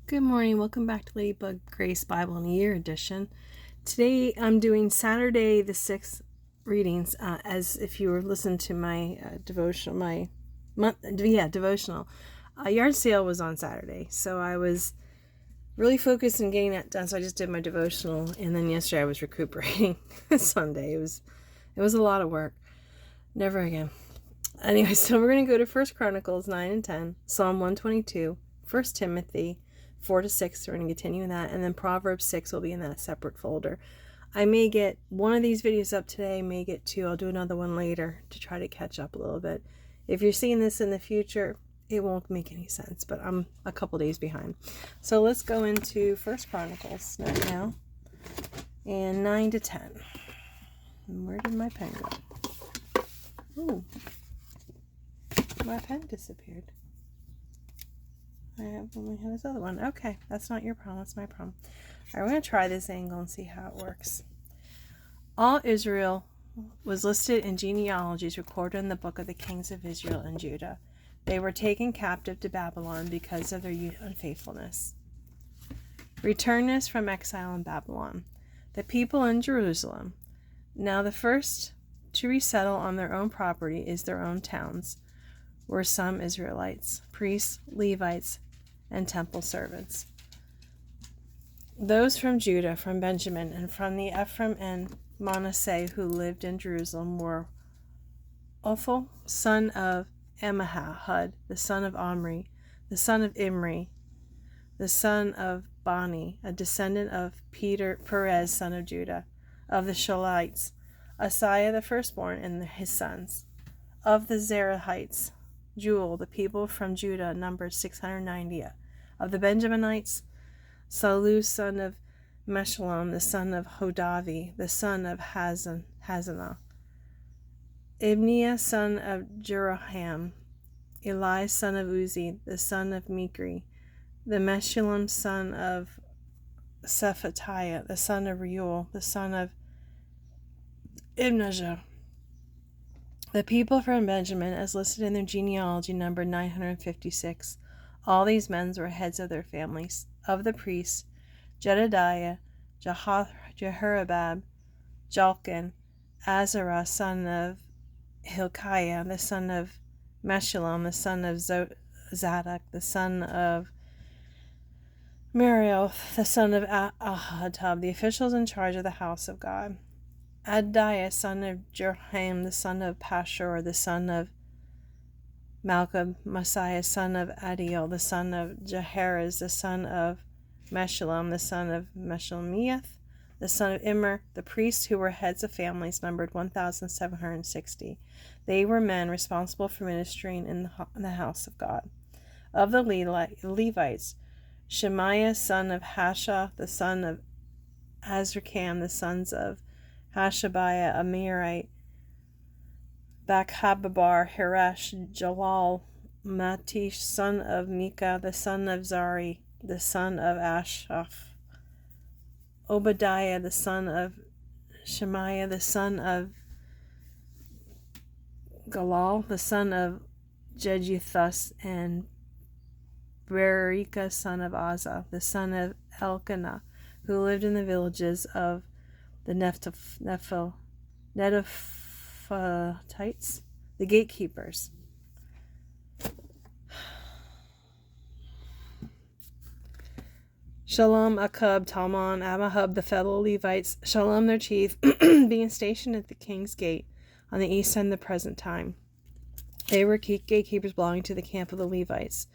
Good morning. Welcome back to Ladybug Grace Bible in a Year edition. Today I'm doing Saturday the 6th readings as if you were listening to my devotional, devotional. Yard sale was on Saturday, so I was really focused on getting that done, so I just did my devotional, and then yesterday I was recuperating. Sunday. It was a lot of work. Never again. Anyway, so we're going to go to 1 Chronicles 9 and 10, Psalm 122, 1 Timothy 4 to 6. We're going to continue in that, and then Proverbs 6 will be in that separate folder. I may get one of these videos up today, may get two. I'll do another one later to try to catch up a little bit. If you're seeing this in the future, it won't make any sense, but I'm a couple days behind. So let's go into 1 Chronicles right now, and 9 to 10. And where did my pen go? Ooh. My pen disappeared. I only have this other one. Okay, that's not your problem. That's my problem. All right, we're going to try this angle and see how it works. All Israel was listed in genealogies recorded in the book of the kings of Israel and Judah. They were taken captive to Babylon because of their unfaithfulness. Returners from exile in Babylon. The people in Jerusalem. Now the first to resettle on their own property is their own towns. Were some Israelites, priests, Levites, and temple servants. Those from Judah, from Benjamin, and from the Ephraim and Manasseh who lived in Jerusalem were Ophel, son of Ammihud, the son of Omri, the son of Imri, the son of Bani, a descendant of Perez, son of Judah, of the Shalites, Asaiah the firstborn and his sons, of the Zerahites, Jewel, the people from Judah, numbered 690. Of the Benjaminites, Salu, son of Meshullam, the son of Hodavi, the son of Hazanah, Ibniah, son of Jeroham, Eli, son of Uzi, the son of Mikri, the Meshullam, son of Shephatiah, the son of Reuel, the son of Ibnajah. The people from Benjamin, as listed in their genealogy, numbered 956. All these men were heads of their families. Of the priests, Jedediah, Jehoram, Jalkin, Azarah, son of Hilkiah, the son of Meshullam, the son of Zadok, the son of Merioth, the son of Ahitub, the officials in charge of the house of God. Adiah, son of Jeroham, the son of Pashur, the son of Malcham, Messiah, son of Adiel, the son of Jeharez, the son of Meshullam, the son of Meshulmiah, the son of Immer. The priests who were heads of families numbered 1,760. They were men responsible for ministering in the house of God. Of the Levites, Shemaiah, son of Hasha, the son of Azrikam, the sons of Hashabiah, a Merite, Bakhababar, Harash, Jalal, Matish, son of Micah, the son of Zari, the son of Ashaph, Obadiah, the son of Shemaiah, the son of Galal, the son of Jeduthus, and Berika, son of Azza, the son of Elkanah, who lived in the villages of the Netophites, the gatekeepers. Shalom, Akub, Talmon, Abahub, the fellow Levites, Shalom their chief, being stationed at the king's gate on the east side of the present time. They were gatekeepers belonging to the camp of the Levites.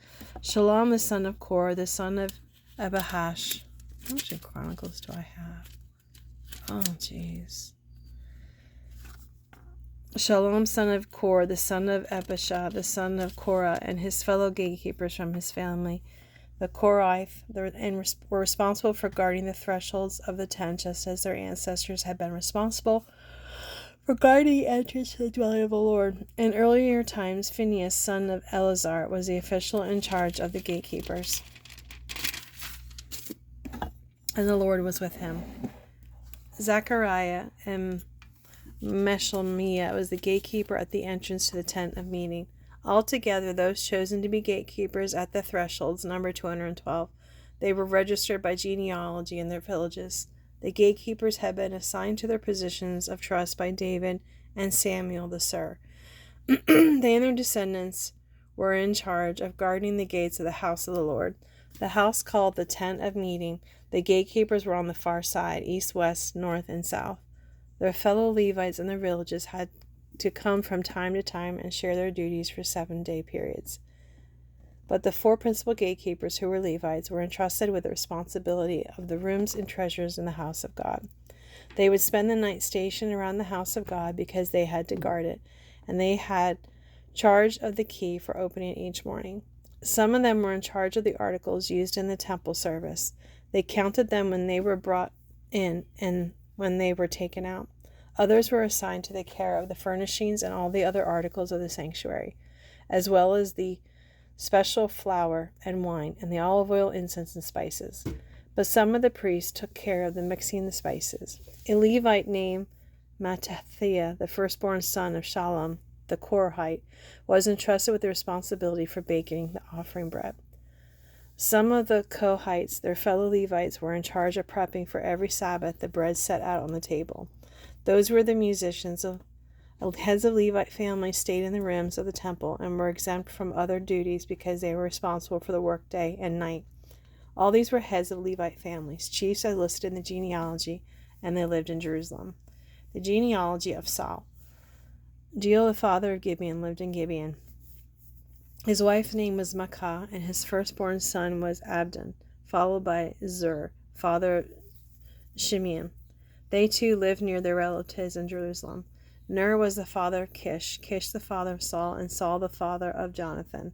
Shalom, the son of Korah, the son of Abahash. How much in Chronicles do I have? Oh, jeez. Shalom, son of Korah, the son of Abishah, the son of Korah, and his fellow gatekeepers from his family. The Korath were responsible for guarding the thresholds of the tent, just as their ancestors had been responsible for guarding the entrance to the dwelling of the Lord. In earlier times, Phinehas, son of Eleazar, was the official in charge of the gatekeepers, and the Lord was with him. Zechariah and Meshelmiah was the gatekeeper at the entrance to the tent of meeting. Altogether, those chosen to be gatekeepers at the thresholds numbered 212. They were registered by genealogy in their villages. The gatekeepers had been assigned to their positions of trust by David and Samuel the Sir. They and their descendants were in charge of guarding the gates of the house of the Lord, the house called the Tent of Meeting. The gatekeepers were on the far side, east, west, north, and south. Their fellow Levites in their villages had to come from time to time and share their duties for 7-day periods. But the 4 principal gatekeepers, who were Levites, were entrusted with the responsibility of the rooms and treasures in the house of God. They would spend the night stationed around the house of God because they had to guard it, and they had charge of the key for opening it each morning. Some of them were in charge of the articles used in the temple service. They counted them when they were brought in and when they were taken out. Others were assigned to the care of the furnishings and all the other articles of the sanctuary, as well as the special flour and wine and the olive oil, incense, and spices. But some of the priests took care of the mixing the spices. A Levite named Mattathiah, the firstborn son of Shallum, the Korahite, was entrusted with the responsibility for baking the offering bread. Some of the Kohites, their fellow Levites, were in charge of prepping for every Sabbath the bread set out on the table. Those were the musicians. Heads of Levite families stayed in the rooms of the temple and were exempt from other duties because they were responsible for the work day and night. All these were heads of Levite families, chiefs as listed in the genealogy, and they lived in Jerusalem. The genealogy of Saul. Jeiel, the father of Gibeon, lived in Gibeon. His wife's name was Maacah, and his firstborn son was Abdon, followed by Zur, father of Shimeam. They too lived near their relatives in Jerusalem. Ner was the father of Kish, Kish the father of Saul, and Saul the father of Jonathan.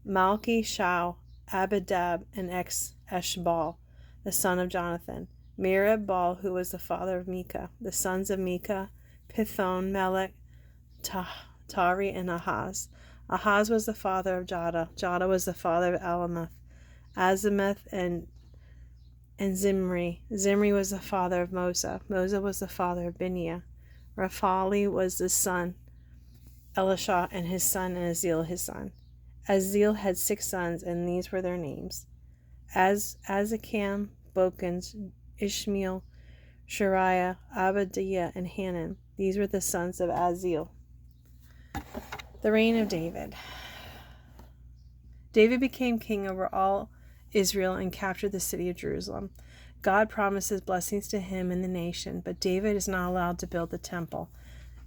Malchi, Shau, Abidab, and Eshbaal, the son of Jonathan. Merib-Baal, who was the father of Micah. The sons of Micah, Pithon, Melech, Tari, and Ahaz. Ahaz was the father of Jada. Jada was the father of Alameth, Azimeth, and Zimri. Zimri was the father of Mosa. Mosa was the father of Biniah. Raphaeli was the son, Elisha, and his son, and Aziel his son. Aziel had 6 sons, and these were their names: Azikam, Bokens, Ishmael, Shariah, Abadiah, and Hanan. These were the sons of Aziel. The reign of David. David became king over all Israel and captured the city of Jerusalem. God promises blessings to him and the nation, but David is not allowed to build the temple.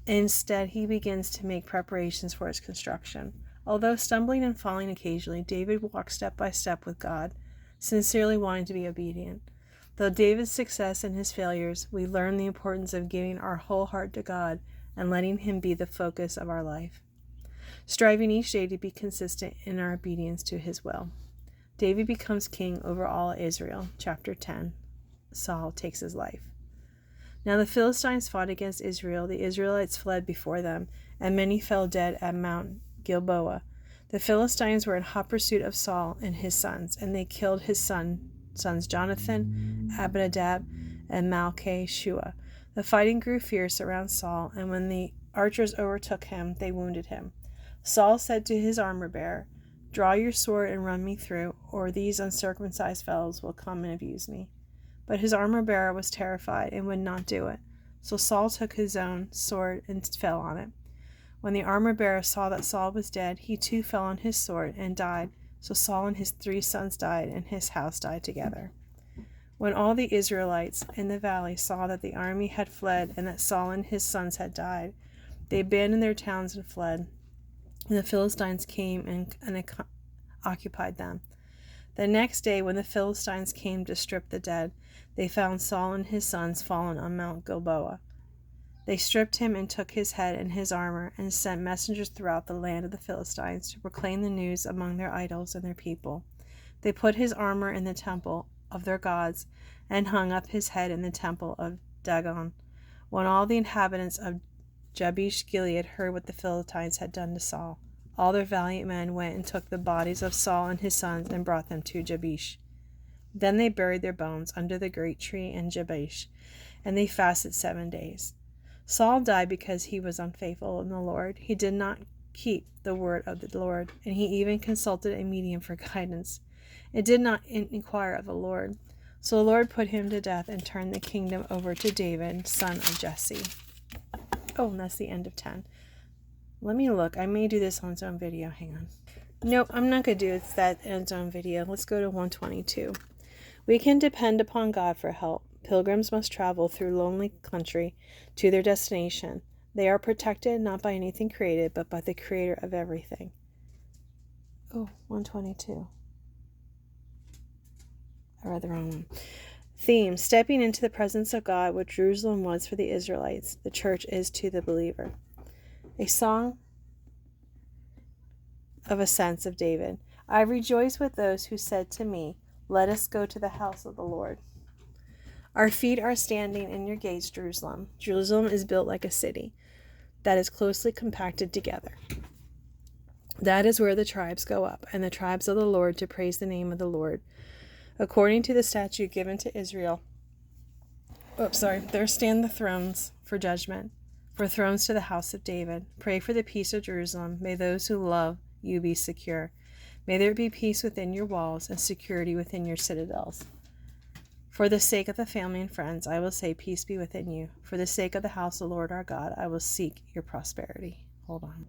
Instead, he begins to make preparations for its construction. Although stumbling and falling occasionally, David walked step by step with God, sincerely wanting to be obedient. Though David's success and his failures, we learn the importance of giving our whole heart to God and letting him be the focus of our life, striving each day to be consistent in our obedience to his will. David becomes king over all Israel. Chapter 10. Saul takes his life. Now the Philistines fought against Israel. The Israelites fled before them, and many fell dead at Mount Gilboa. The Philistines were in hot pursuit of Saul and his sons, and they killed his sons Jonathan, Abinadab, and Malchi-Shua. The fighting grew fierce around Saul, and when the archers overtook him, they wounded him. Saul said to his armor-bearer, "Draw your sword and run me through, or these uncircumcised fellows will come and abuse me." But his armor-bearer was terrified and would not do it. So Saul took his own sword and fell on it. When the armor-bearer saw that Saul was dead, he too fell on his sword and died. So Saul and his 3 sons died, and his house died together. When all the Israelites in the valley saw that the army had fled and that Saul and his sons had died, they abandoned their towns and fled. And the Philistines came and occupied them. The next day, when the Philistines came to strip the dead, they found Saul and his sons fallen on Mount Gilboa. They stripped him and took his head and his armor and sent messengers throughout the land of the Philistines to proclaim the news among their idols and their people. They put his armor in the temple of their gods and hung up his head in the temple of Dagon. When all the inhabitants of Jabesh Gilead heard what the Philistines had done to Saul, all their valiant men went and took the bodies of Saul and his sons and brought them to Jabesh. Then they buried their bones under the great tree in Jabesh, and they fasted 7 days. Saul died because he was unfaithful in the Lord. He did not keep the word of the Lord, and he even consulted a medium for guidance. It did not inquire of the Lord. So the Lord put him to death and turned the kingdom over to David, son of Jesse. Oh, and that's the end of 10. Let me look. I may do this on its own video. Hang on. Nope, I'm not going to do that in its own video. Let's go to 122. We can depend upon God for help. Pilgrims must travel through lonely country to their destination. They are protected not by anything created, but by the Creator of everything. Oh, 122. I read the wrong one. Theme: stepping into the presence of God, what Jerusalem was for the Israelites, the church is to the believer. A song of ascents of David. I rejoice with those who said to me, let us go to the house of the Lord. Our feet are standing in your gates, Jerusalem. Jerusalem is built like a city that is closely compacted together. That is where the tribes go up, and the tribes of the Lord to praise the name of the Lord. According to the statute given to Israel, there stand the thrones for judgment, for thrones to the house of David. Pray for the peace of Jerusalem. May those who love you be secure. May there be peace within your walls and security within your citadels. For the sake of the family and friends, I will say, peace be within you. For the sake of the house of the Lord our God, I will seek your prosperity. Hold on.